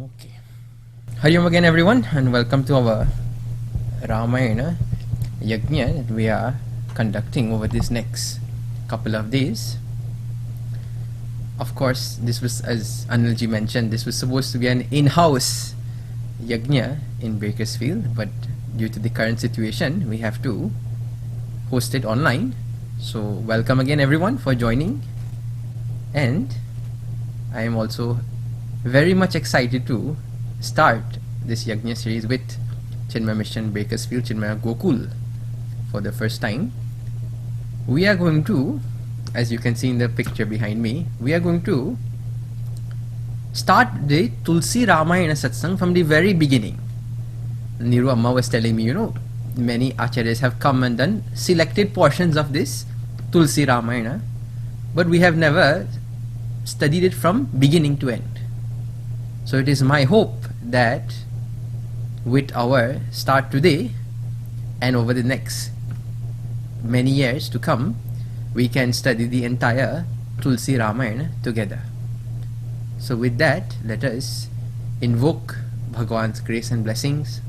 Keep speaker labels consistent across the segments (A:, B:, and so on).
A: Okay. Hari Om again, everyone, and welcome to our Ramayana Yajna that we are conducting over this next couple of days. Of course, this was, as Anilji mentioned, this was supposed to be an in-house Yajna in Bakersfield, but due to the current situation, we have to host it online. So, welcome again, everyone, for joining. And I am also very much excited to start this Yajna series with Chinmaya Mission Bakersfield, Chinmaya Gokul for the first time. We are going to, as you can see in the picture behind me, we are going to start the Tulsi Ramayana Satsang from the very beginning. Niru Amma was telling me, many acharyas have come and done selected portions of this Tulsi Ramayana, but we have never studied it from beginning to end. So it is my hope that with our start today and over the next many years to come, we can study the entire Tulsi Ramayana together. So with that, let us invoke Bhagwan's grace and blessings,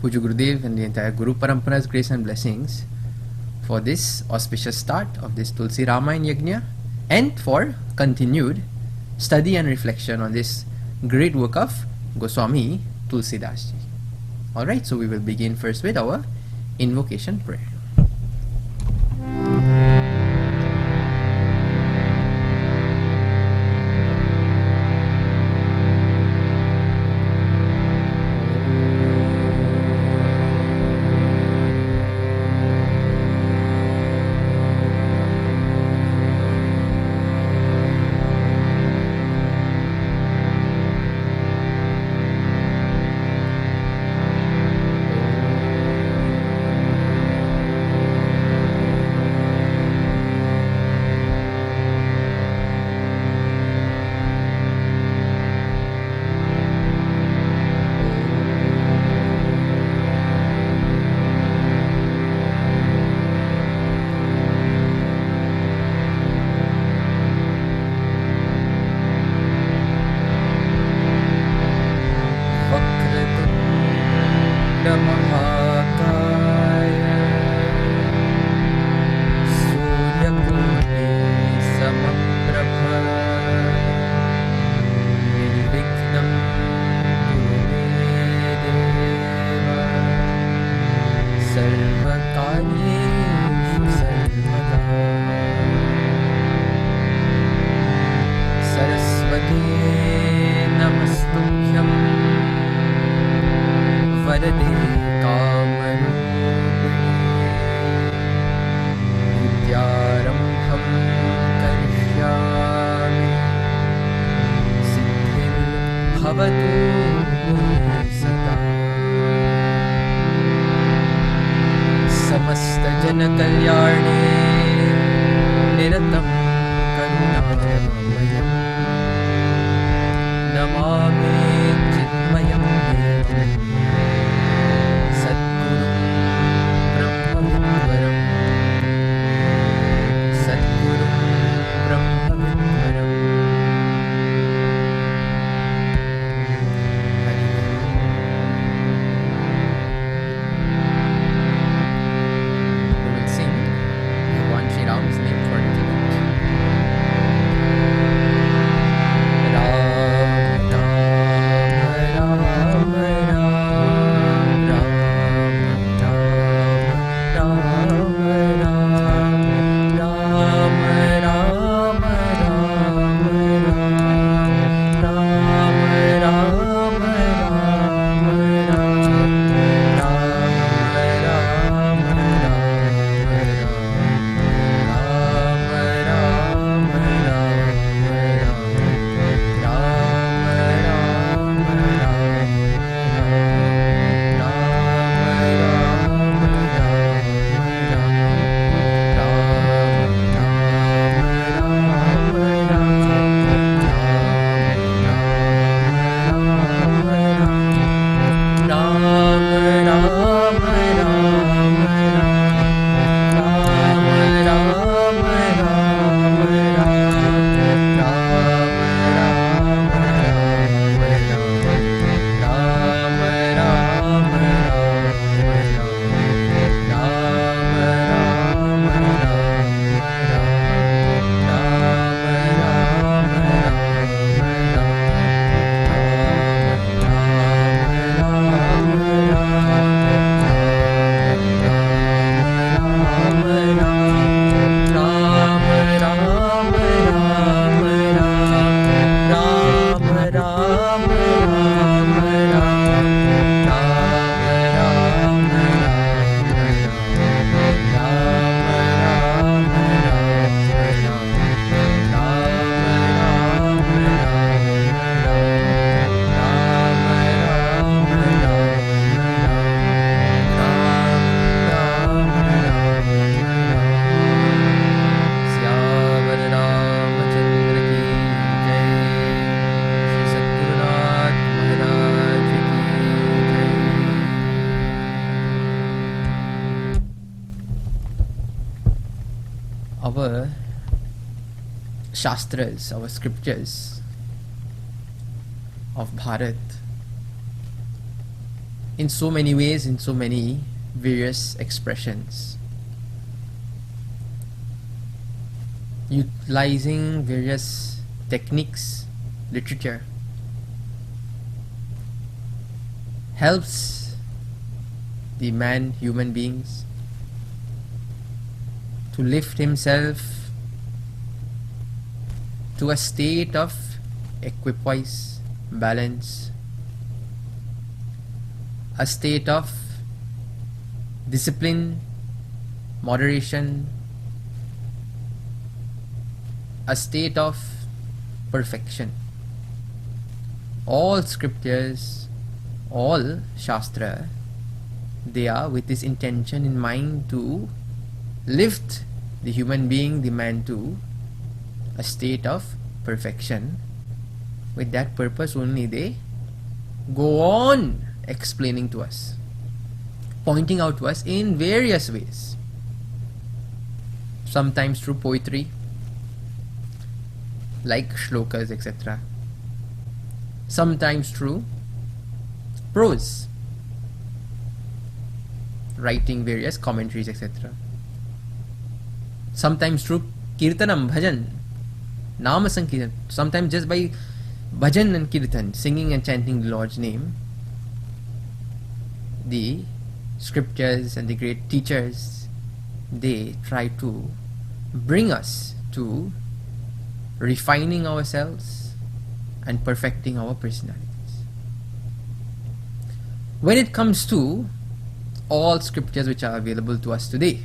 A: Puja Gurudev and the entire Guru Parampara's grace and blessings for this auspicious start of this Tulsi Ramayana Yajna and for continued study and reflection on this great work of Goswami Tulsidas ji. Alright, so we will begin first with our invocation prayer. Shastras, our scriptures of Bharat, in so many ways, in so many various expressions, utilizing various techniques, literature, helps the man, human beings, to lift himself to a state of equipoise, balance, a state of discipline, moderation, a state of perfection. All scriptures, all Shastra, they are with this intention in mind to lift the human being, the man, to a state of perfection. With that purpose only they go on explaining to us, pointing out to us in various ways, sometimes through poetry like shlokas, etc., sometimes through prose, writing various commentaries, etc., sometimes through kirtanam, bhajan, nama sankirtan, sometimes just by bhajan and kirtan, singing and chanting the Lord's name. The scriptures and the great teachers, they try to bring us to refining ourselves and perfecting our personalities. When it comes to all scriptures which are available to us today,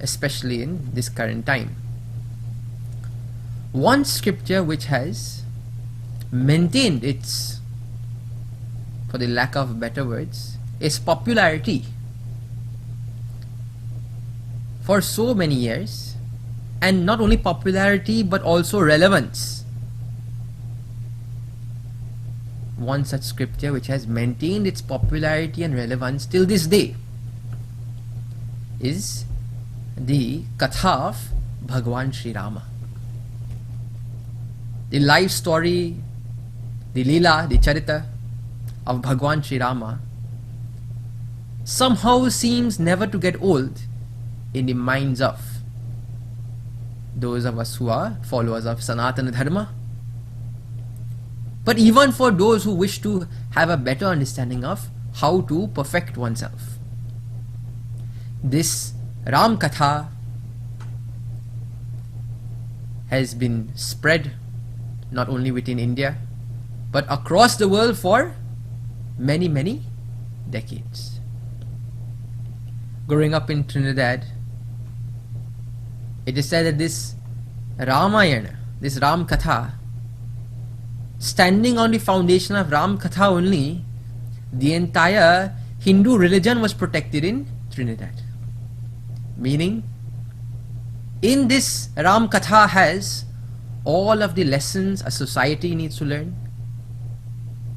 A: especially in this current time, one scripture which has maintained its, for the lack of better words, its popularity for so many years, and not only popularity but also relevance. One such scripture which has maintained its popularity and relevance till this day is the Katha of Bhagwan Sri Rama. The life story, the Leela, the Charita of Bhagwan Sri Rama somehow seems never to get old in the minds of those of us who are followers of Sanatana Dharma, but even for those who wish to have a better understanding of how to perfect oneself. This Ram Katha has been spread not only within India but across the world for many, many decades. Growing up in Trinidad, it is said that this Ramayana, this Ram Katha, standing on the foundation of Ram Katha only, the entire Hindu religion was protected in Trinidad. Meaning, in this Ram Katha has all of the lessons a society needs to learn.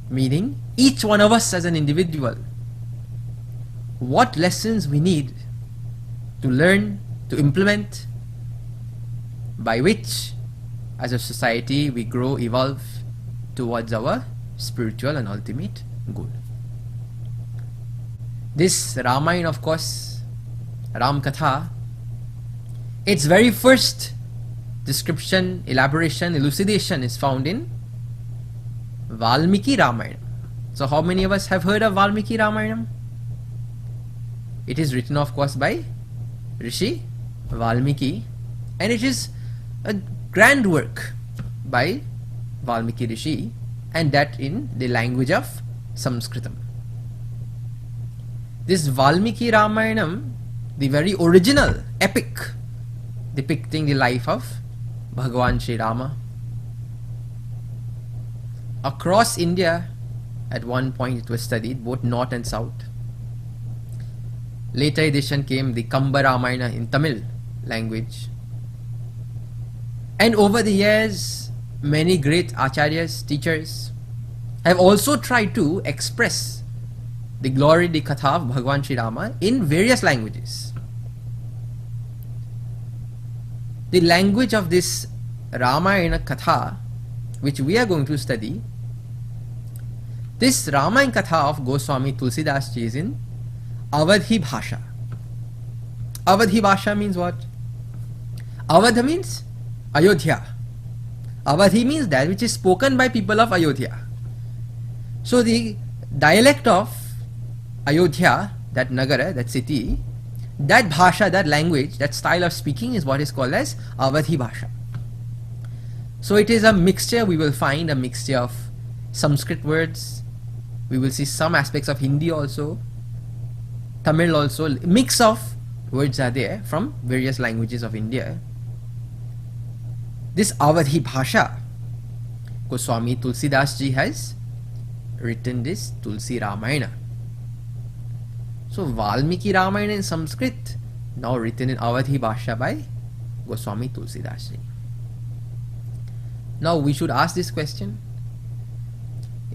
A: Meaning, each one of us as an individual, what lessons we need to learn, to implement, by which as a society we grow, evolve towards our spiritual and ultimate goal. This Ramayana, of course, Ram Katha, its very first description, elaboration, elucidation is found in Valmiki Ramayana. So how many of us have heard of Valmiki Ramayana? It is written, of course, by Rishi Valmiki, and it is a grand work by Valmiki Rishi, and that in the language of Sanskritam. This Valmiki Ramayanam, the very original epic depicting the life of Bhagwan Sri Rama, across India at one point it was studied, both north and south. Later edition came the Kamba Ramayana in Tamil language. And over the years, many great acharyas, teachers, have also tried to express the glory, the Katha of Bhagwan Sri Rama in various languages. The language of this Ramayana Katha, which we are going to study, this Ramayana Katha of Goswami Tulsidas ji is in Avadhi Bhasha. Avadhi Bhasha means what? Avadha means Ayodhya. Avadhi means that which is spoken by people of Ayodhya. So the dialect of Ayodhya, that Nagara, that city, that Bhasha, that language, that style of speaking is what is called as Avadhi Bhasha. So it is a mixture, we will find a mixture of Sanskrit words, we will see some aspects of Hindi also, Tamil also, mix of words are there from various languages of India. This Avadhi Bhasha, Goswami Tulsidas ji has written this Tulsi Ramayana. So Valmiki Ramayana in Sanskrit, now written in Avadhi Bhasha by Goswami Tulsidas ji. Now we should ask this question.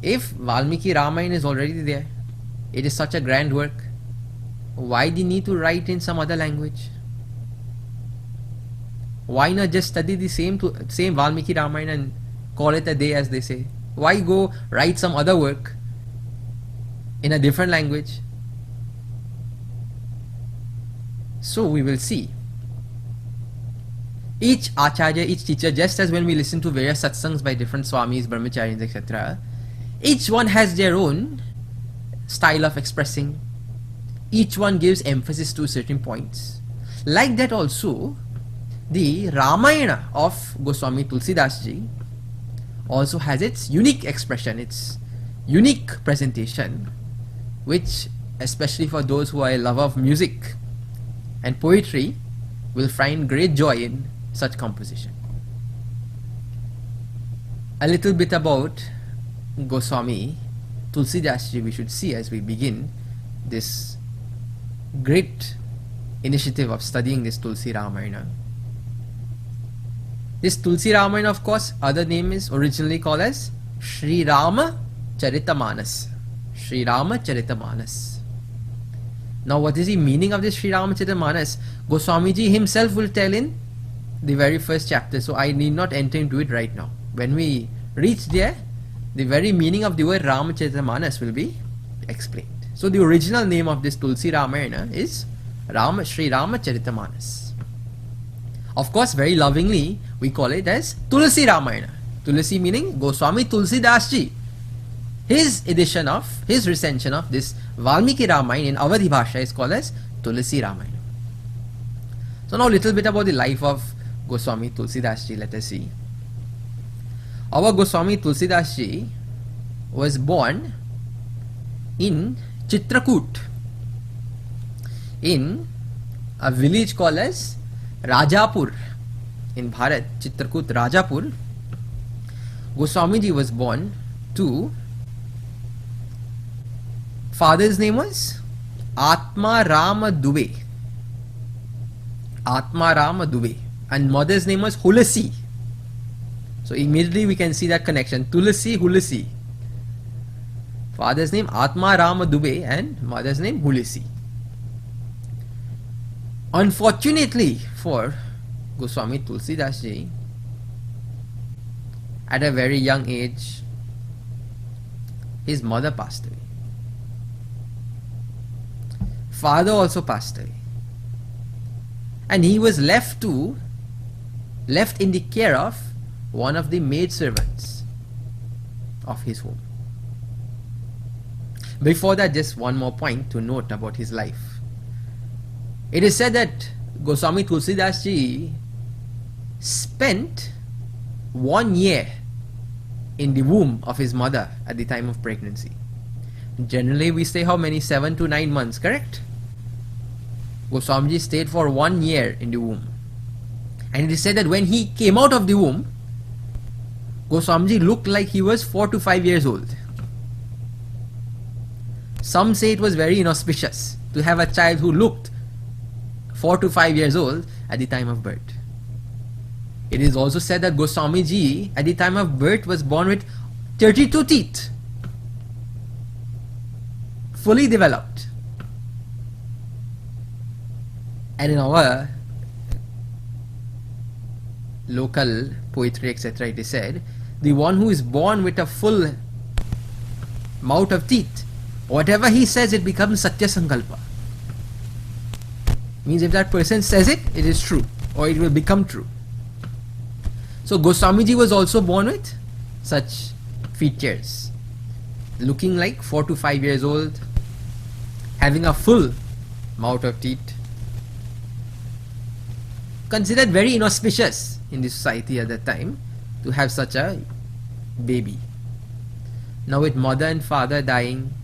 A: If Valmiki Ramayana is already there, it is such a grand work, why the need to write in some other language? Why not just study the same Valmiki Ramayana and call it a day, as they say? Why go write some other work in a different language? So we will see. Each Acharya, each teacher, just as when we listen to various satsangs by different Swamis, Brahmacharyas, etc., each one has their own style of expressing. Each one gives emphasis to certain points. Like that also, the Ramayana of Goswami Tulsidas ji also has its unique expression, its unique presentation, which especially for those who are a lover of music and poetry will find great joy in such composition. A little bit about Goswami Tulsidas ji we should see as we begin this great initiative of studying this Tulsi Ramayana. This Tulsi Ramayana, of course, other name is originally called as Sri Rama Charitamanas. Sri Rama Charitamanas. Now what is the meaning of this Sri Rama Charitamanas? Goswami ji himself will tell in the very first chapter, so I need not enter into it right now. When we reach there, the very meaning of the word Rama Charitamanas will be explained. So the original name of this Tulsi Ramayana is Sri Rama Charitamanas. Of course, very lovingly, we call it as Tulsi Ramayana. Tulsi meaning Goswami Tulsidas ji. His edition of, his recension of this Valmiki Ramayana in Avadhi Bhasha is called as Tulsi Ramayana. So now a little bit about the life of Goswami Tulsidas ji, let us see. Our Goswami Tulsidas ji was born in Chitrakoot, in a village called as Rajapur in Bharat, Chitrakoot, Rajapur. Goswami ji was born to, father's name was Atma Rama Dubey. Atma Rama Dubey. And mother's name was Hulasi. So immediately we can see that connection. Tulsi, Hulasi. Father's name Atma Rama Dubey and mother's name Hulasi. Unfortunately for Goswami Tulsidas ji, at a very young age, his mother passed away. Father also passed away. And he was left in the care of one of the maidservants of his home. Before that, just one more point to note about his life. It is said that Goswami Tulsidas ji spent 1 year in the womb of his mother at the time of pregnancy. Generally we say how many? 7 to 9 months, correct? Goswami ji stayed for 1 year in the womb. And it is said that when he came out of the womb, Goswami ji looked like he was 4 to 5 years old. Some say it was very inauspicious to have a child who looked 4 to 5 years old at the time of birth. It is also said that Goswami ji at the time of birth was born with 32 teeth, fully developed. And in our local poetry, etc., it is said, the one who is born with a full mouth of teeth, whatever he says, it becomes Satya Sankalpa. Means if that person says it, it is true, or it will become true. So Goswamiji was also born with such features, looking like 4 to 5 years old, having a full mouth of teeth, considered very inauspicious in the society at that time to have such a baby. Now with mother and father dying,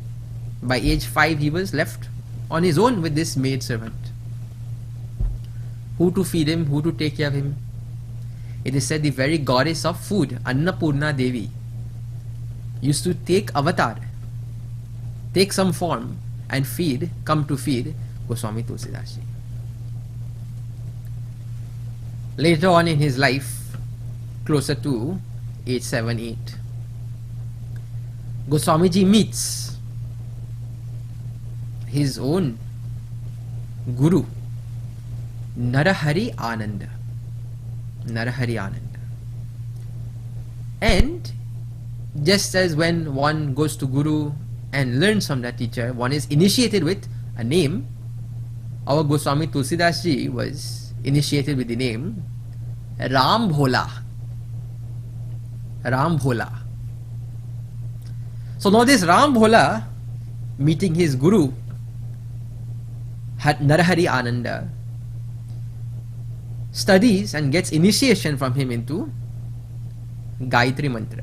A: by age 5 he was left on his own with this maid servant. Who to feed him, who to take care of him? It is said the very goddess of food, Annapurna Devi, used to take avatar, take some form and come to feed Goswami Tulsidas Ji. Later on in his life, closer to age 7, 8, Goswamiji meets his own guru, Narahari Ananda. Narahari Ananda. And just as when one goes to guru and learns from that teacher, one is initiated with a name, our Goswami Tulsidas Ji was initiated with the name Ram Bhola. Ram Bhola. So now this Ram Bhola, meeting his guru Narahari Ananda, studies and gets initiation from him into Gayatri Mantra.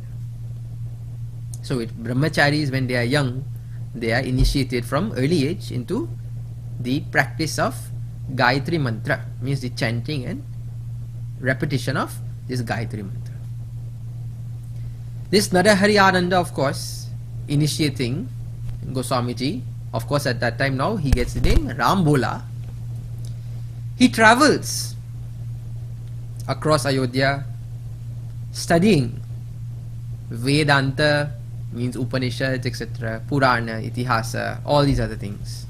A: So with brahmacharis, when they are young, they are initiated from early age into the practice of Gayatri Mantra, means the chanting and repetition of this Gayatri Mantra. This Narahari Ananda, of course, initiating Goswamiji, of course at that time now he gets the name Ram Bhola. He travels across Ayodhya studying Vedanta, means Upanishads, etc., Purana, Itihasa, all these other things,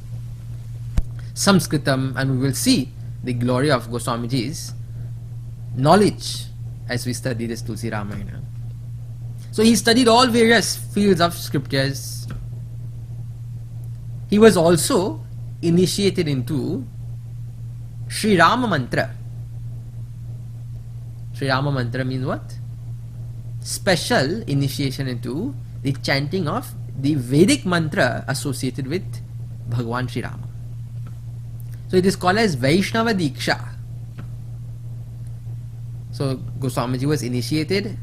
A: Sanskritam, and we will see the glory of Goswamiji's knowledge as we study this Tulsi Ramayana. So he studied all various fields of scriptures. He was also initiated into Sri Rama Mantra. Sri Rama Mantra means what? Special initiation into the chanting of the Vedic mantra associated with Bhagwan Sri Rama. So it is called as Vaishnava Diksha. So Goswamiji was initiated,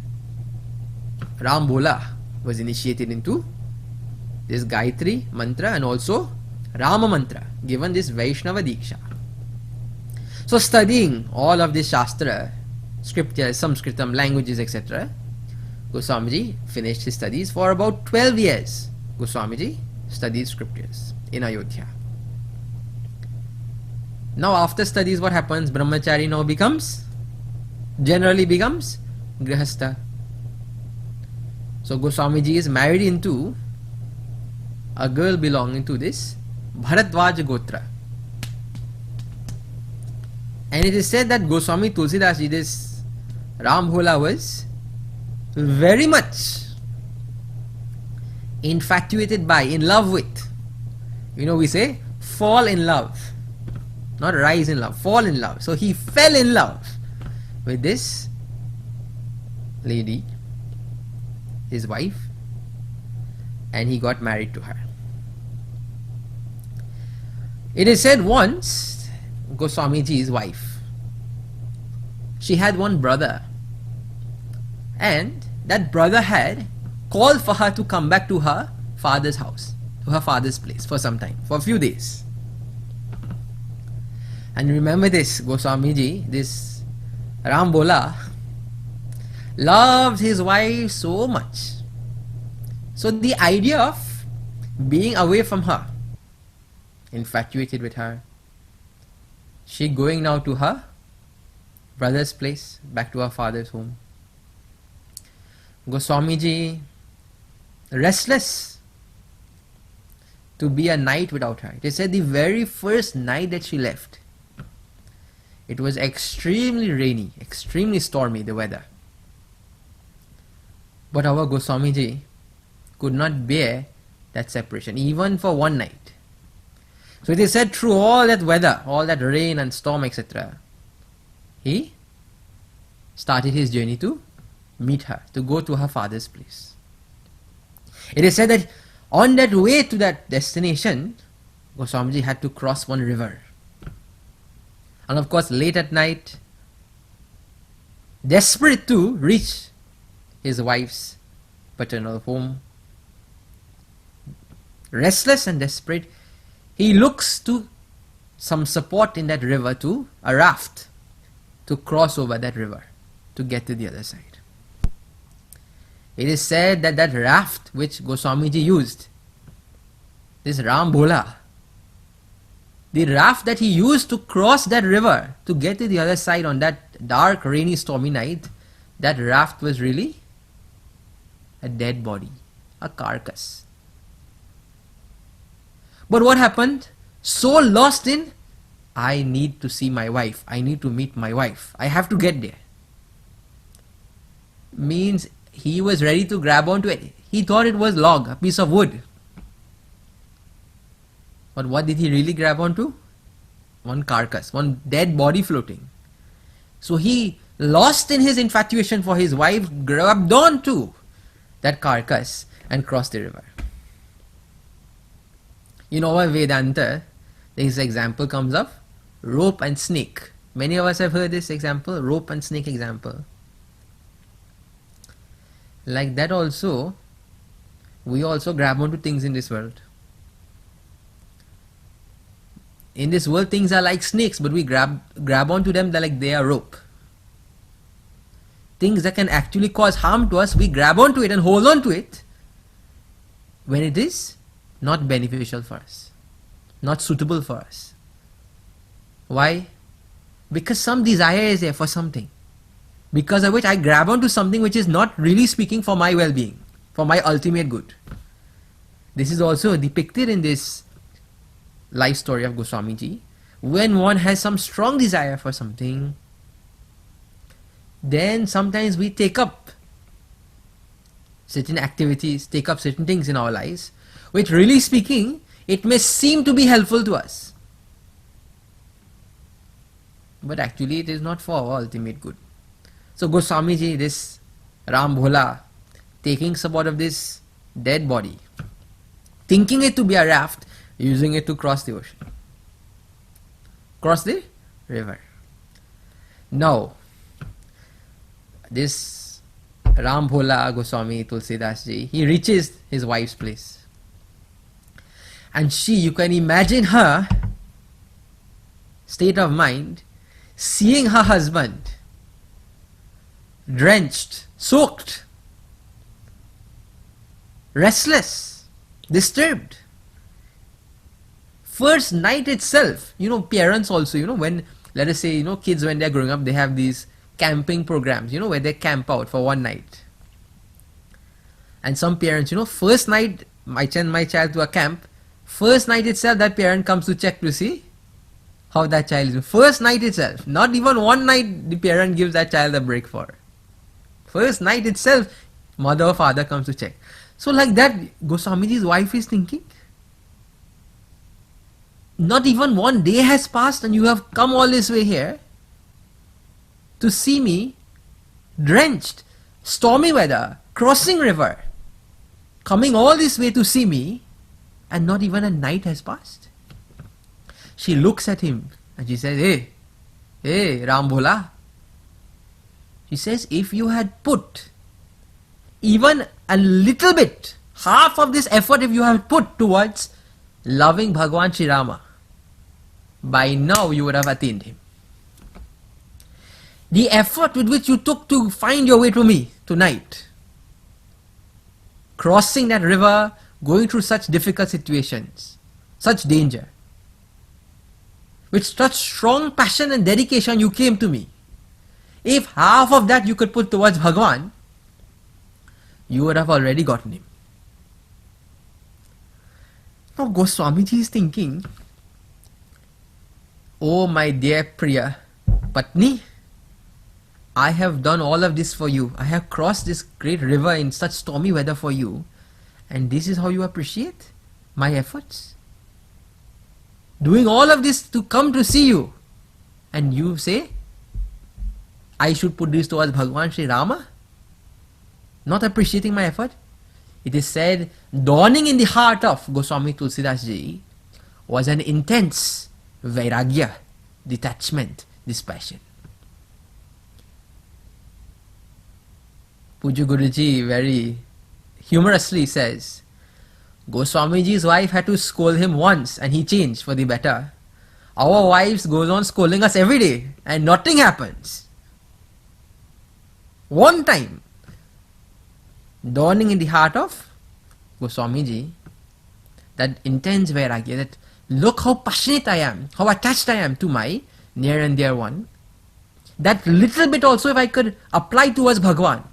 A: Ram Bhola was initiated into this Gayatri mantra and also Rama mantra, given this Vaishnava Diksha. So studying all of this Shastra, scriptures, Sanskritam, languages, etc., Goswamiji finished his studies. For about 12 years, Goswamiji studied scriptures in Ayodhya. Now after studies, what happens? Brahmachari now generally becomes Grihastha. So Goswamiji is married into a girl belonging to this Bharadwaj Gotra. And it is said that Goswami Tulsidas Ji, this Ram Bhola, was very much infatuated by, in love with. You know, we say fall in love, not rise in love, fall in love. So he fell in love with this lady, his wife, and he got married to her. It is said once, Goswamiji's wife, she had one brother, and that brother had called for her to come back to her father's house, to her father's place for some time, for a few days. And remember this, Goswamiji, this Ram Bhola, loved his wife so much. So the idea of being away from her, infatuated with her, she going now to her brother's place, back to her father's home. Goswamiji, restless to be a night without her. They said the very first night that she left, It was extremely rainy, extremely stormy, the weather. But our Goswamiji could not bear that separation, even for one night. So it is said through all that weather, all that rain and storm, etc., he started his journey to meet her, to go to her father's place. It is said that on that way to that destination, Goswamiji had to cross one river. And of course, late at night, desperate to reach his wife's paternal home, restless and desperate, he looks to some support in that river, to a raft, to cross over that river, to get to the other side. It is said that that raft which Goswamiji used, this Ram Bhola, the raft that he used to cross that river, to get to the other side on that dark, rainy, stormy night, that raft was really a dead body, a carcass. But what happened? So lost in, I need to see my wife, I need to meet my wife, I have to get there. Means he was ready to grab onto it. He thought it was log, a piece of wood. But what did he really grab onto? One carcass, one dead body floating. So he, lost in his infatuation for his wife, grabbed onto that carcass and crossed the river. In our Vedanta, this example comes of rope and snake. Many of us have heard this example, rope and snake example. Like that also, we also grab onto things in this world. In this world, things are like snakes, but we grab onto them like they are rope. Things that can actually cause harm to us, we grab onto it and hold on to it when it is not beneficial for us, not suitable for us. Why? Because some desire is there for something, because of which I grab onto something which is not really speaking for my well-being, for my ultimate good. This is also depicted in this life story of Goswamiji. When one has some strong desire for something, then sometimes we take up certain activities, take up certain things in our lives, which really speaking, it may seem to be helpful to us, but actually it is not for our ultimate good. So Goswamiji, this Ram Bhola, taking support of this dead body, thinking it to be a raft, using it to cross the ocean, cross the river. Now, this Ram Bhola Goswami Tulsi Das ji, he reaches his wife's place. And she, you can imagine her state of mind, seeing her husband drenched, soaked, restless, disturbed. First night itself, parents also, when, let us say, kids when they're growing up, they have these camping programs, where they camp out for one night. And some parents, first night, I send my child to a camp, first night itself, that parent comes to check to see how that child is doing. First night itself, not even one night the parent gives that child a break for. First night itself, mother or father comes to check. So like that, Goswamiji's wife is thinking, not even one day has passed and you have come all this way here to see me drenched, stormy weather, crossing river, coming all this way to see me, and not even a night has passed. She looks at him and she says, hey, Ram Bhola. She says, if you had put even a little bit, half of this effort if you have put towards loving Bhagwan Shri Rama, by now you would have attained him. The effort with which you took to find your way to me tonight, crossing that river, going through such difficult situations, such danger, with such strong passion and dedication you came to me. If half of that you could put towards Bhagwan, you would have already gotten him. Now Goswamiji is thinking, oh my dear Priya, Patni, I have done all of this for you. I have crossed this great river in such stormy weather for you. And this is how you appreciate my efforts? Doing all of this to come to see you. And you say, I should put this towards Bhagwan Sri Rama? Not appreciating my effort? It is said, dawning in the heart of Goswami Tulsidas Ji was an intense vairagya, detachment, dispassion. Puju Guruji very humorously says, Goswamiji's wife had to scold him once and he changed for the better. Our wives goes on scolding us every day and nothing happens. One time, dawning in the heart of Goswamiji, that intense vairagya, that look how passionate I am, how attached I am to my near and dear one. That little bit also if I could apply towards Bhagwan,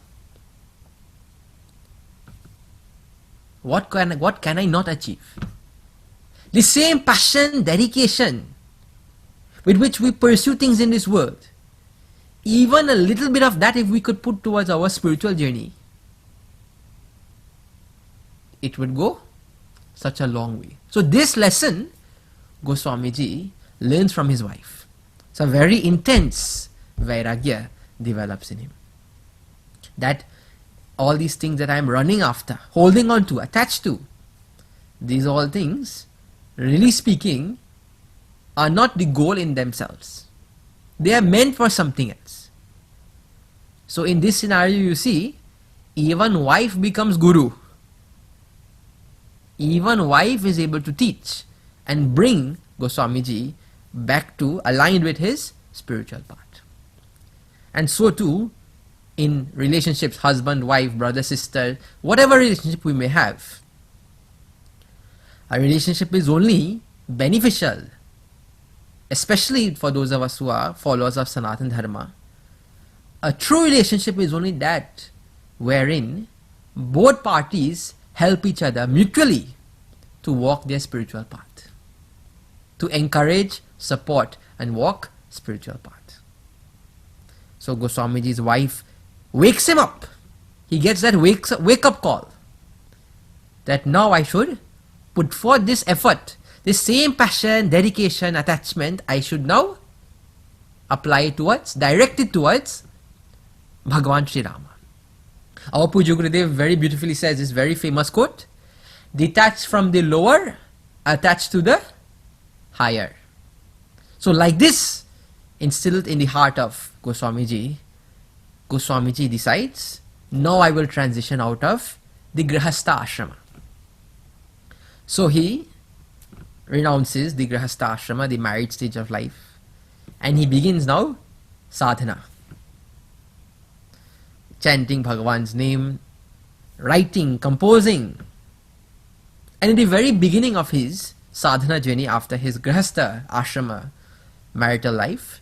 A: what can I not achieve? The same passion, dedication with which we pursue things in this world, even a little bit of that if we could put towards our spiritual journey, it would go such a long way. So this lesson Goswamiji learns from his wife. It's a very intense vairagya develops in him. That all these things that I am running after, holding on to, attached to, these all things, really speaking, are not the goal in themselves. They are meant for something else. So in this scenario you see, even wife becomes guru. Even wife is able to teach and bring Goswamiji back to aligned with his spiritual path. And so too, in relationships, husband, wife, brother, sister, whatever relationship we may have, a relationship is only beneficial, especially for those of us who are followers of Sanatana Dharma. A true relationship is only that wherein both parties help each other mutually to walk their spiritual path, to encourage, support and walk spiritual path. So Goswamiji's wife wakes him up. He gets that wake up call that now I should put forth this effort, this same passion, dedication, attachment, I should now apply towards, direct it towards Bhagwan Sri Rama. Our Puja Gurudev very beautifully says this very famous quote, detach from the lower, attach to the higher. So like this, instilled in the heart of Goswamiji, Goswamiji decides, now I will transition out of the Grihastha ashrama. So he renounces the Grihastha ashrama, the married stage of life, and he begins now sadhana. Chanting Bhagavan's name, writing, composing. And in the very beginning of his sadhana journey after his Grihastha ashrama marital life,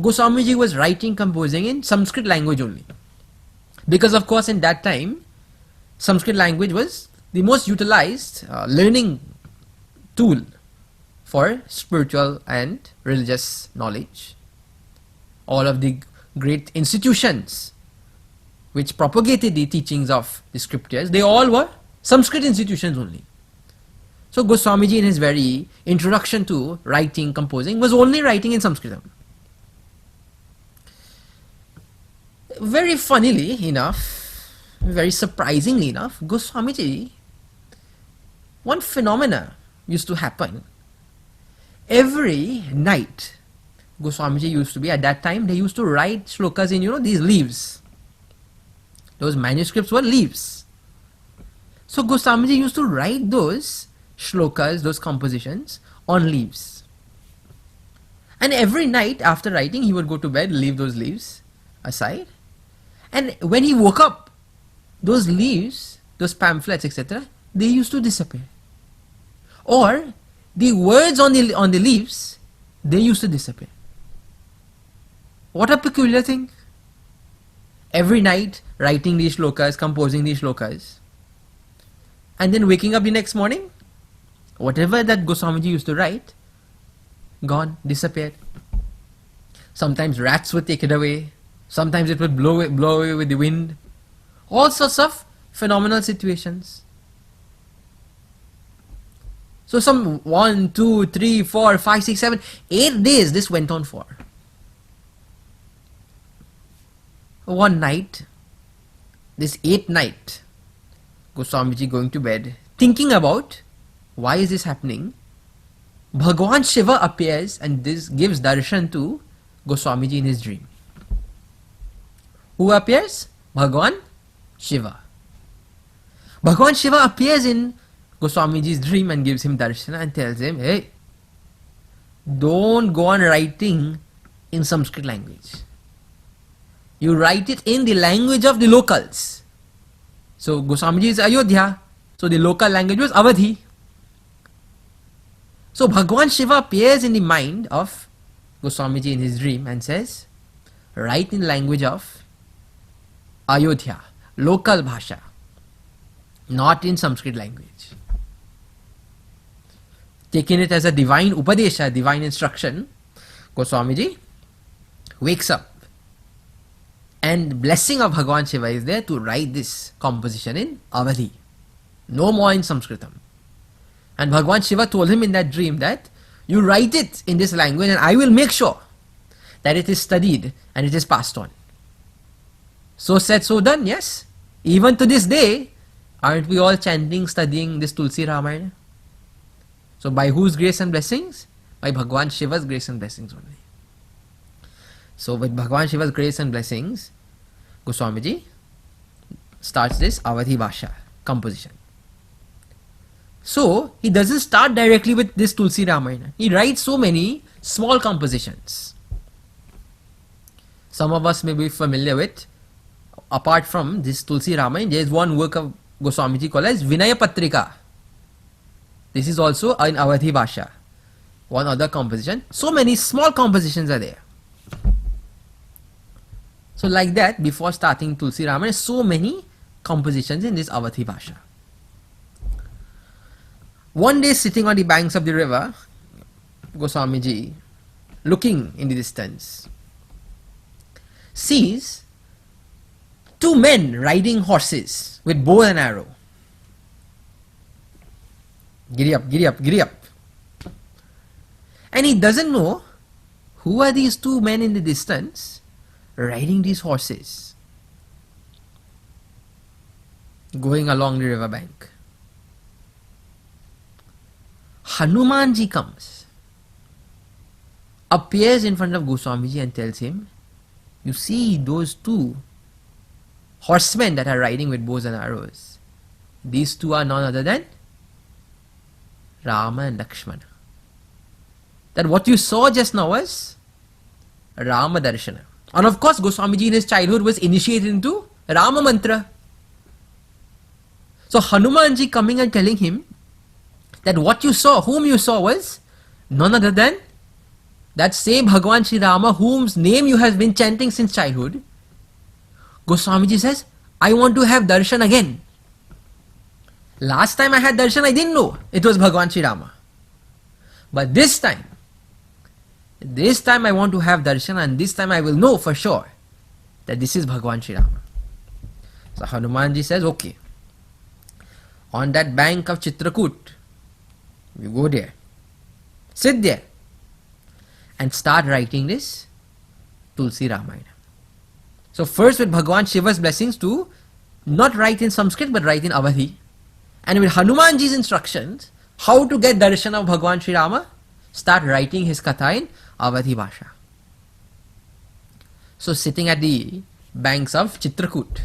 A: Goswamiji was writing, composing in Sanskrit language only. Because of course in that time, Sanskrit language was the most utilized learning tool for spiritual and religious knowledge. All of the great institutions which propagated the teachings of the scriptures, they all were Sanskrit institutions only. So Goswamiji in his very introduction to writing, composing, was only writing in Sanskrit. Very funnily enough, very surprisingly enough, Goswamiji, one phenomena used to happen. Every night, Goswamiji used to be, at that time, they used to write shlokas in, these leaves. Those manuscripts were leaves. So Goswamiji used to write those shlokas, those compositions, on leaves. And every night after writing, he would go to bed, leave those leaves aside. And when he woke up, those leaves, those pamphlets, etc., they used to disappear. Or the words on the leaves, they used to disappear. What a peculiar thing. Every night writing these shlokas, composing these shlokas, and then waking up the next morning, whatever that Goswamiji used to write, gone, disappeared. Sometimes rats would take it away. Sometimes it would blow away with the wind. All sorts of phenomenal situations. So some 1, 2, 3, 4, 5, 6, 7, 8 days this went on for. One night, this 8th night, Goswamiji going to bed, thinking about why is this happening. Bhagwan Shiva appears and this gives darshan to Goswamiji in his dream. Who appears? Bhagwan Shiva. Bhagwan Shiva appears in Goswamiji's dream and gives him darshan and tells him, hey, don't go on writing in Sanskrit language. You write it in the language of the locals. So Goswamiji is Ayodhya, so the local language was Avadhi. So Bhagwan Shiva appears in the mind of Goswamiji in his dream and says, write in language of Ayodhya, local bhasha, not in Sanskrit language. Taking it as a divine upadesha, divine instruction, Goswamiji wakes up and blessing of Bhagwan Shiva is there to write this composition in Avadhi, no more in Sanskritam. And Bhagwan Shiva told him in that dream that you write it in this language and I will make sure that it is studied and it is passed on. So said, so done, yes. Even to this day, aren't we all chanting, studying this Tulsi Ramayana? So by whose grace and blessings? By Bhagwan Shiva's grace and blessings only. So with Bhagwan Shiva's grace and blessings, Goswamiji starts this Avadhi Bhasha composition. So he doesn't start directly with this Tulsi Ramayana. He writes so many small compositions. Some of us may be familiar with, apart from this Tulsi Ramayana, there is one work of Goswamiji called as Vinaya Patrika. This is also in Avadhi Bhasha. One other composition. So many small compositions are there. So like that, before starting Tulsi Ramayana, so many compositions in this Avadhi Bhasha. One day sitting on the banks of the river, Goswamiji, looking in the distance, sees two men riding horses with bow and arrow. Giddy up, giddy up, giddy up. And he doesn't know who are these two men in the distance riding these horses, going along the river bank. Hanumanji comes, appears in front of Goswamiji and tells him, you see those two horsemen that are riding with bows and arrows, these two are none other than Rama and Lakshmana. That what you saw just now was Rama Darshana. And of course Goswamiji in his childhood was initiated into Rama Mantra. So Hanumanji coming and telling him that what you saw, whom you saw was none other than that same Bhagwan Sri Rama whose name you have been chanting since childhood. Goswamiji says, I want to have darshan again. Last time I had darshan, I didn't know it was Bhagwan Sri Rama. But this time I want to have darshan, and this time I will know for sure that this is Bhagwan Sri Rama. So Hanumanji says, okay, on that bank of Chitrakut, you go there, sit there and start writing this Tulsi Ramayana. So first with Bhagwan Shiva's blessings to not write in Sanskrit but write in Avadhi, and with Hanumanji's instructions how to get darshan of Bhagwan Sri Rama, start writing his katha in Avadhi Bhasha. So sitting at the banks of Chitrakut,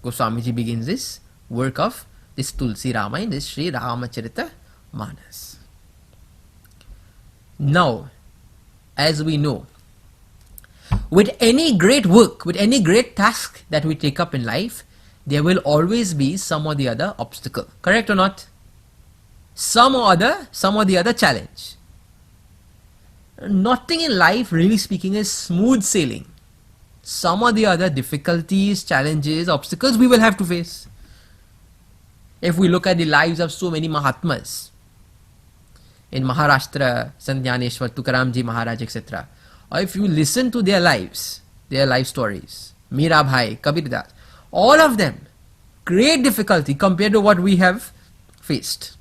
A: Goswamiji begins this work of this Tulsi Ramayana, this Sri Ramacharita Manas. Now, as we know, with any great work, with any great task that we take up in life, there will always be some or the other obstacle. Correct or not? Some or the other challenge. Nothing in life, really speaking, is smooth sailing. Some or the other difficulties, challenges, obstacles we will have to face. If we look at the lives of so many Mahatmas, in Maharashtra, Sant Jnaneshwar, Tukaramji Maharaj, etc., or if you listen to their lives, their life stories, Mira Bhai, Kabir Das, all of them, great difficulty compared to what we have faced.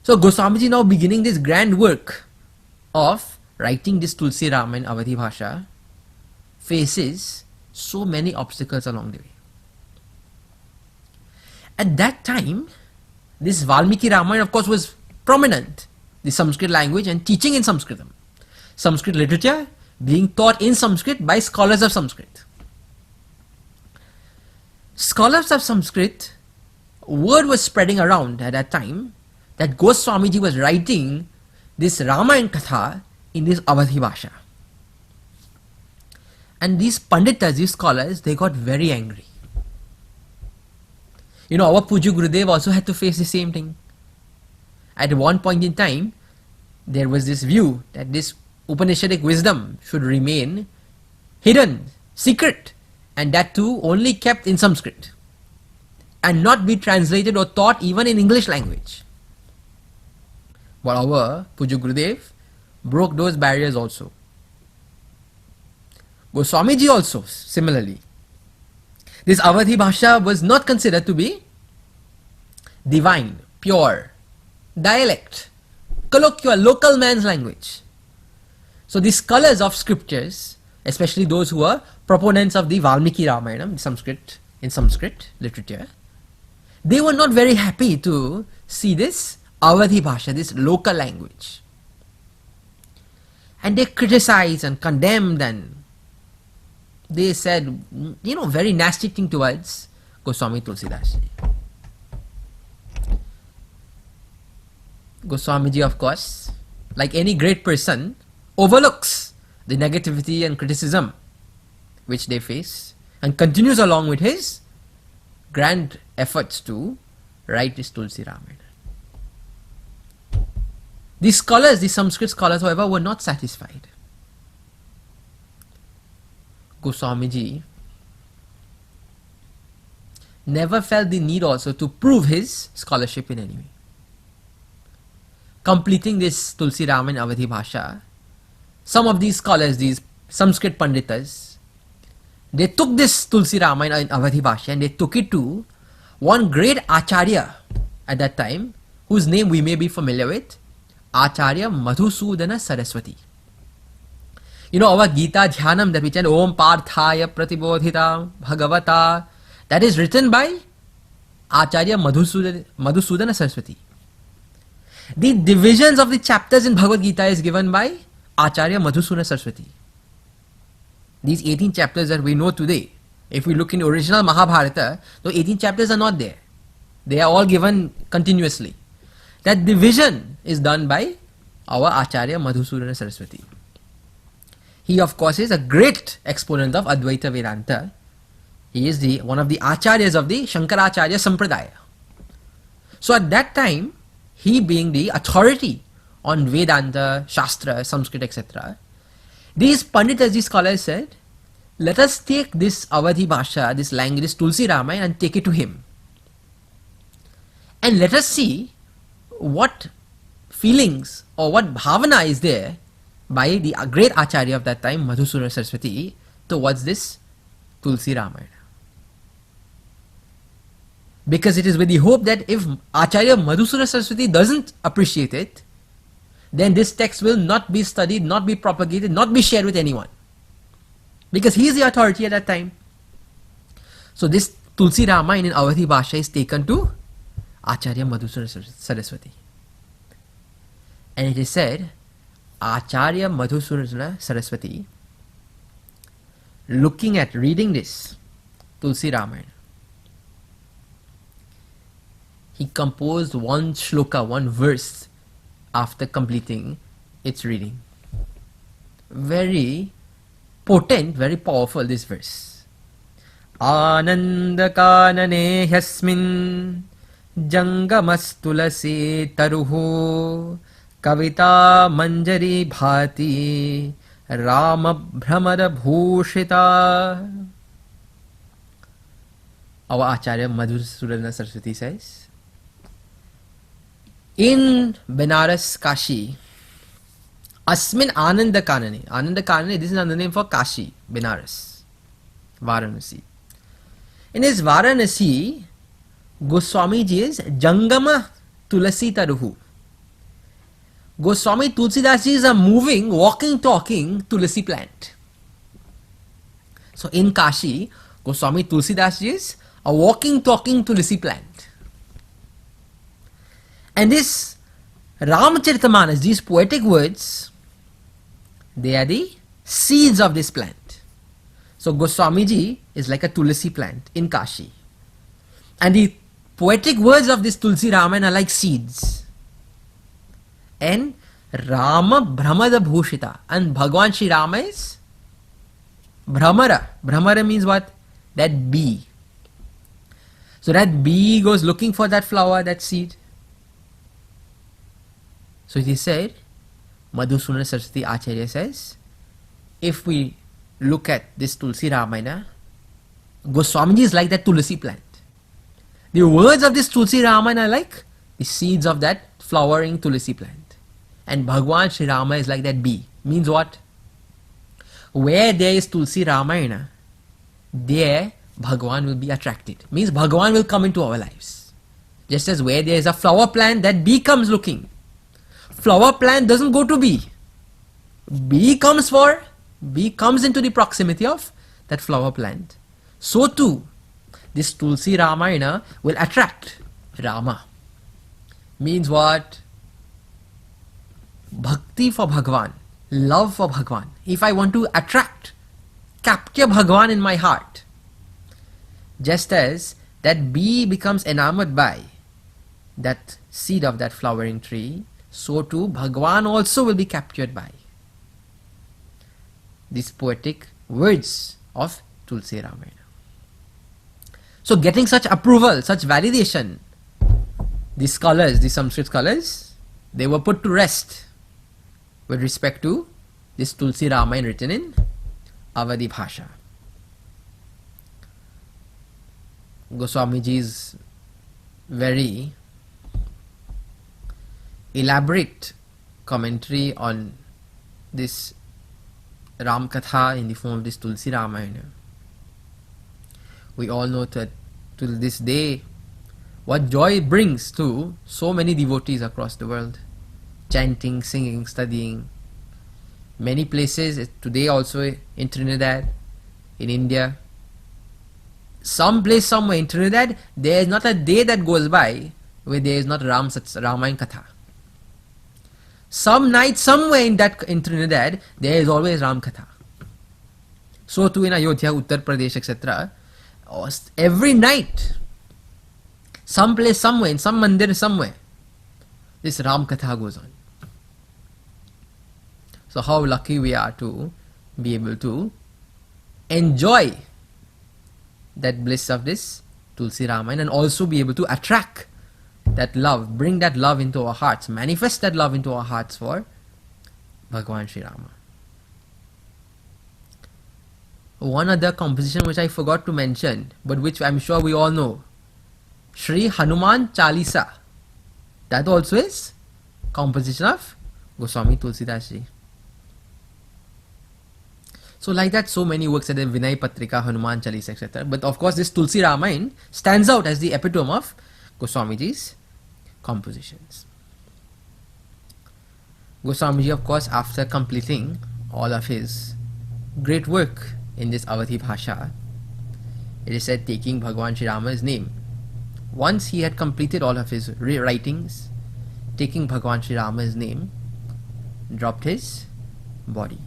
A: So Goswamiji now beginning this grand work of writing this Tulsi Ramayana in Awadhi Bhasha faces so many obstacles along the way. At that time, this Valmiki Ramayana of course was prominent, the Sanskrit language and teaching in Sanskritam. Sanskrit literature being taught in Sanskrit by scholars of Sanskrit. Scholars of Sanskrit, word was spreading around at that time that Goswamiji was writing this Ramayana Katha in this Awadhi Bhasha. And these Panditas, these scholars, they got very angry. You know, our Puju Gurudev also had to face the same thing. At one point in time, there was this view that this Upanishadic wisdom should remain hidden, secret, and that too only kept in Sanskrit and not be translated or taught even in English language. But our Puju Gurudev broke those barriers also. Goswamiji also similarly. This Awadhi Bhasha was not considered to be divine, pure, dialect, colloquial, local man's language. So the scholars of scriptures, especially those who are proponents of the Valmiki Ramayana in Sanskrit literature, they were not very happy to see this Awadhi Bhasha, this local language. And they criticized and condemned and they said, you know, very nasty thing towards Goswami Tulsidas. Goswamiji, of course, like any great person, overlooks the negativity and criticism which they face and continues along with his grand efforts to write this Tulsi Ramayana. These scholars, the Sanskrit scholars, however, were not satisfied. Goswamiji never felt the need also to prove his scholarship in any way. Completing this Tulsi Ramayana Awadhi Bhasha, some of these scholars, these Sanskrit Panditas, they took this Tulsi Ramayana in Awadhi Bhasha and they took it to one great Acharya at that time, whose name we may be familiar with, Acharya Madhusudana Saraswati. You know, our Gita Dhyanam that we chant, Om Parthaya Pratibodhita Bhagavata, that is written by Acharya Madhusudana Saraswati. The divisions of the chapters in Bhagavad Gita is given by Acharya Madhusudana Saraswati. These 18 chapters that we know today, if we look in the original Mahabharata, those 18 chapters are not there. They are all given continuously. That division is done by our Acharya Madhusudana Saraswati. He, of course, is a great exponent of Advaita Vedanta. He is one of the Acharyas of the Shankaracharya Sampradaya. So at that time, he being the authority on Vedanta, Shastra, Sanskrit, etc., these Panditas, these scholars said, let us take this Awadhi Bhasha, this language, this Tulsi Ramayana, and take it to him. And let us see what feelings or what bhavana is there by the great Acharya of that time, Madhusudana Saraswati, towards this Tulsi Ramayana. Because it is with the hope that if Acharya Madhusudana Saraswati doesn't appreciate it, then this text will not be studied, not be propagated, not be shared with anyone. Because he is the authority at that time. So this Tulsi Ramayana in Awadhi Bhasha is taken to Acharya Madhusudana Saraswati. And it is said, Acharya Madhusudana Saraswati, reading this Tulsi Ramayana, he composed one shloka, one verse after completing its reading. Very potent, very powerful, this verse. Ananda kanane yasmin jangamastulasi taruhu kavita manjari bhati rama bhramara bhushita. Our Acharya Madhusudana Saraswati says, in Benares, Kashi, Asmin Ananda Kanane. Ananda Kanane, this is another name for Kashi, Benares, Varanasi. In his Varanasi, Goswamiji is Jangama Tulasi Taruhu. Goswami Tulsidas is a moving, walking, talking Tulasi plant. So in Kashi, Goswami Tulsidas is a walking, talking Tulasi plant. And this Ramacharitamanus, these poetic words, they are the seeds of this plant. So Goswamiji is like a Tulsi plant in Kashi. And the poetic words of this Tulsi Ramayana are like seeds. And Rama Brahmada Bhushita. And Bhagwan Shri Rama is Brahmara. Brahmara means what? That bee. So that bee goes looking for that flower, that seed. So it is said, Madhusudana Saraswati Acharya says, if we look at this Tulsi Ramayana, Goswamiji is like that Tulsi plant. The words of this Tulsi Ramayana are like the seeds of that flowering Tulsi plant. And Bhagwan Shri Rama is like that bee. Means what? Where there is Tulsi Ramayana, there Bhagwan will be attracted. Means Bhagwan will come into our lives. Just as where there is a flower plant, that bee comes looking. Flower plant doesn't go to bee. Bee comes into the proximity of that flower plant. So too, this Tulsi Ramayana will attract Rama. Means what? Bhakti for Bhagwan, love for Bhagwan. If I want to capture Bhagwan in my heart, just as that bee becomes enamored by that seed of that flowering tree, so too Bhagwan also will be captured by these poetic words of Tulsi Ramayana. So getting such approval, such validation, the scholars, the Sanskrit scholars, they were put to rest with respect to this Tulsi Ramayana written in Avadhi Bhasha. Goswamiji's very elaborate commentary on this Ram Katha in the form of this Tulsi Ramayana. We all know that till this day what joy it brings to so many devotees across the world. Chanting, singing, studying. Many places today also in Trinidad, in India. Some place somewhere in Trinidad, there is not a day that goes by where there is not Ramayana Katha. Some night somewhere in Trinidad, there is always Ram Katha. So too in Ayodhya, Uttar Pradesh, etc. Every night, some place somewhere, in some mandir somewhere, this Ram Katha goes on. So how lucky we are to be able to enjoy that bliss of this Tulsi Ramayana and also be able to attract that love, bring that love into our hearts, manifest that love into our hearts for Bhagwan Shri Rama. One other composition which I forgot to mention, but which I'm sure we all know, Shri Hanuman Chalisa. That also is composition of Goswami Tulsidas Ji. So like that, so many works, the Vinay Patrika, Hanuman Chalisa, etc. But of course, this Tulsi Ramayana stands out as the epitome of Goswamiji's compositions. Goswamiji, of course, after completing all of his great work in this Avadhi Bhasha, it is said taking Bhagwan Shri Rama's name. Once he had completed all of his writings, taking Bhagwan Shri Rama's name, dropped his body.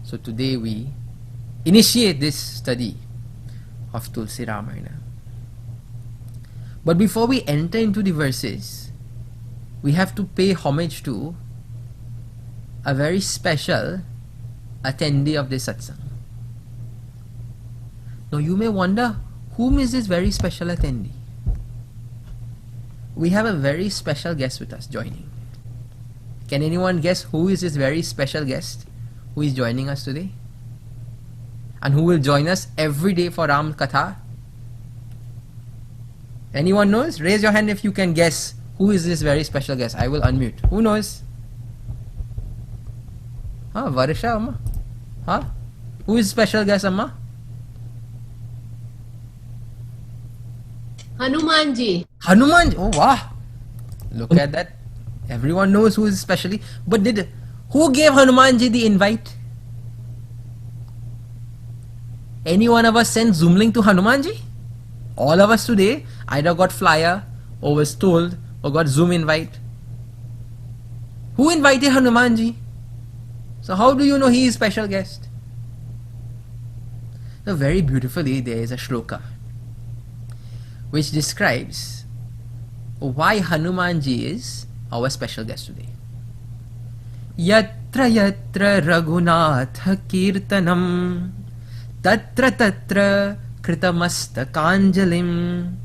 A: So today we initiate this study of Tulsi Ramayana. But before we enter into the verses, we have to pay homage to a very special attendee of this satsang. Now you may wonder, whom is this very special attendee? We have a very special guest with us joining. Can anyone guess who is this very special guest who is joining us today? And who will join us every day for Ram Katha? Anyone knows? Raise your hand if you can guess Who is this very special guest? I will unmute. Who knows? Varisha Amma? Who is special guest, Amma?
B: Hanumanji.
A: Hanuman. Oh wow! Look at that. Everyone knows who is specially. But who gave Hanumanji the invite? Any one of us sent Zoom link to Hanumanji? All of us today either got flyer or was told or got Zoom invite. Who invited Hanumanji? So how do you know he is special guest? So very beautifully there is a shloka which describes why Hanumanji is our special guest today. Yatra yatra raghunatha kirtanam tatra tatra kritamastakāñjalim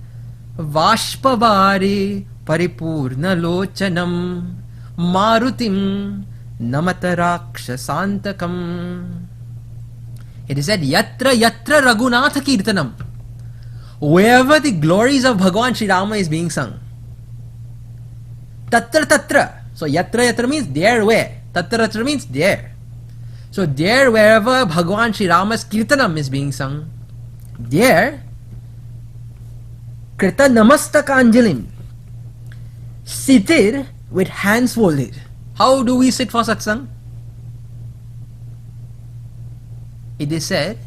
A: vāshpavari paripurna lochanam marutim namata rakshasantakam. It is said yatra yatra raghunatha kirtanam. Wherever the glories of Bhagavan Sri Rama is being sung, tatra tatra. So yatra yatra means there where. Tatra tatra means there. So there wherever Bhagavan Sri Rama's kirtanam is being sung, there krita namastakāñjalim, seated with hands folded. How do we sit for satsang? It is said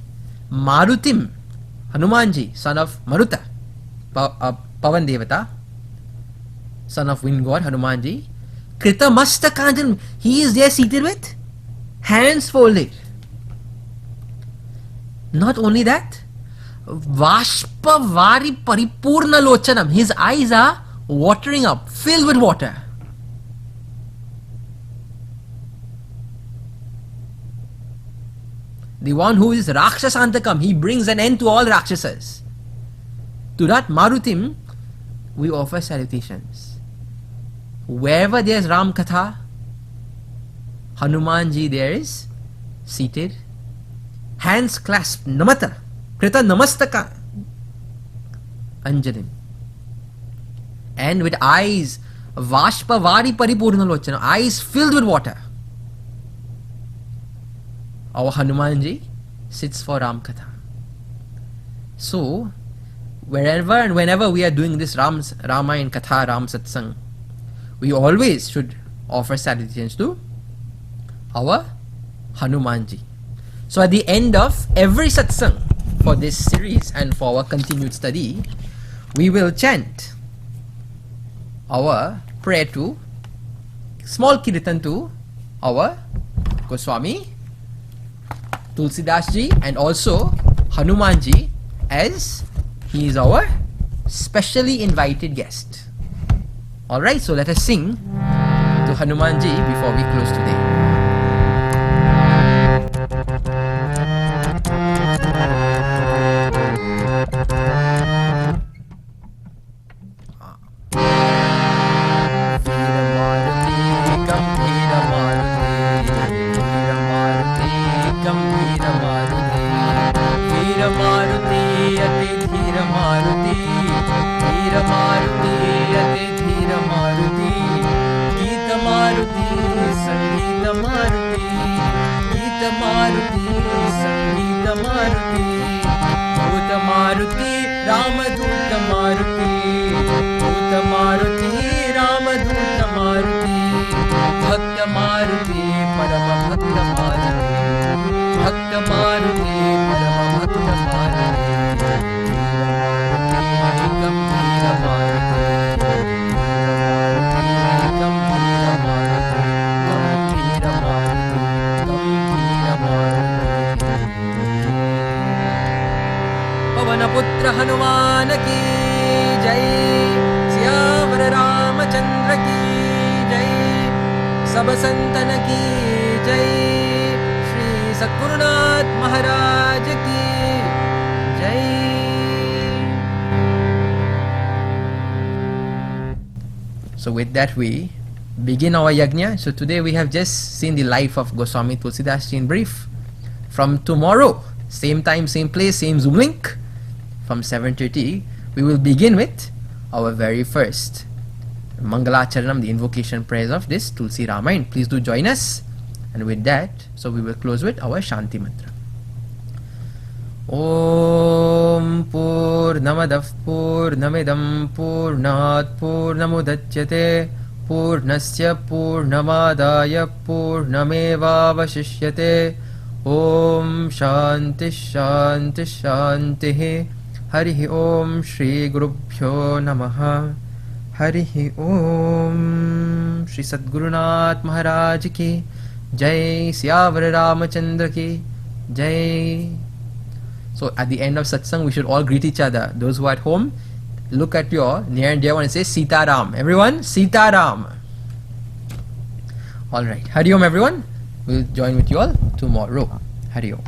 A: Marutim, Hanumanji, son of Maruta, Pavan Devata, son of wind god Hanumanji, krita mastakāñjalim, he is there seated with hands folded. Not only that, Vashpavari paripurna lochanam, his eyes are watering up, filled with water. The one who is Rakshasantakam, he brings an end to all Rakshasas. To that Marutim, we offer salutations. Wherever there is Ram Katha, Hanumanji there is seated, hands clasped, namata, krita namastaka anjalim, and with eyes vashpavari paripurna lochana, eyes filled with water. Our Hanumanji sits for Ram Katha. So, wherever and whenever we are doing this Ramayana Katha, Ram Satsang, we always should offer salutations to our Hanumanji. So at the end of every satsang for this series and for our continued study, we will chant our prayer to, small kirtan to our Goswami Tulsi ji and also Hanumanji, as he is our specially invited guest. Alright, so let us sing to Hanumanji before we close today. पुत्र हनुमान की जय, सियावर रामचंद्र की जय, सब संतन की जय, श्री सद्गुरुनाथ महाराज की जय. So with that we begin our yajna. So today we have just seen the life of Goswami Tulsidas ji in brief. From tomorrow, same time, same place, same Zoom link, from 7:30, we will begin with our very first Mangalacharanam, the invocation prayers of this Tulsi Ramayana. Please do join us. And with that, so we will close with our Shanti mantra. Om Purnamadav Purnamidam Purnat Purnamudachyate Purnasya Purnamadaya Purnamevavashishyate. Om Shanti Shanti Shanti. Harihi Om Shri Gurubhyo Namaha. Harihi Om. Shri Sadgurunath Maharaj ki Jai. Syavar Ramachandra ki Jai. So at the end of Satsang, we should all greet each other. Those who are at home, look at your near and dear one and say Sita Ram. Everyone, Sita Ram. Alright. Hari Om everyone. We'll join with you all tomorrow. Hari Om.